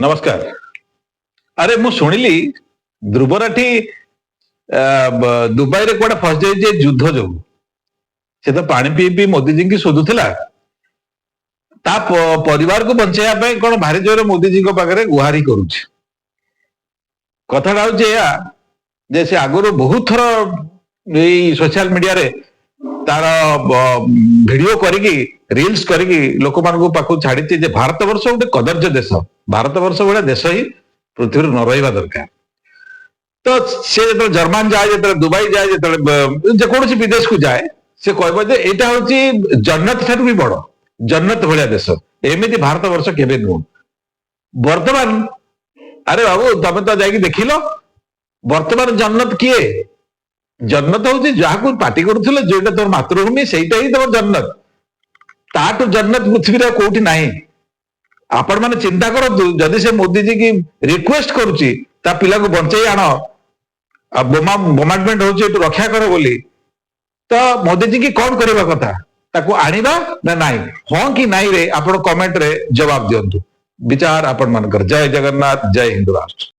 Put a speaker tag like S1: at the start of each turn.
S1: नमस्कार। अरे मु शुणिली ध्रुवराठी दुबई रे कोडा फस जाई युद्ध जो से तो पानी पी पी मोदी जी की शोधुला ता परिवार को बंचाइया पे कौन भारी जोर मोदी जी पाखे गुहारी करुच्ची कथाटा हूँ जे से आगुरी बहुत थर सोशल मीडिया रे तार वीडियो करिकी रील्स करिकी लोक मान पाखु छाड़ी जे भारत वर्ष गोटे कदर्य देश भारत वर्ष भाया देश ही पृथ्वी न रहा दरकार तो सी जो जर्मान जाए जो दुबई जाए जो जेकोसी विदेश को जाए से कह यहाँ हूँ जन्नत ठार भी बड़ जन्नत भाया देश एमती भारत वर्ष केवे नुह बर्तमान अरे बाबू तमें तो जाकि देख लो बर्तमान जन्नत किए जन्नत हूँ जहाँ पार्टी करुल जो तुम मातृभूमि से ही तुम जन्नत ताठू जन्नत पृथ्वी कौटी ना आपण मैंने चिंता करूँ जदि से मोदी जी की रिक्वेस्ट करुच्ची पिला को बंचाई आण बोमाटमेंट हो रक्षा कर बोली तो मोदी जी की कौन करवा कथा ताको आनिबा ना नहीं हाँ कि नहीं रे आपण कमेंट रे जवाब दियंतु विचार आपण मानकर। जय जगन्नाथ जय हिंदू राष्ट्र।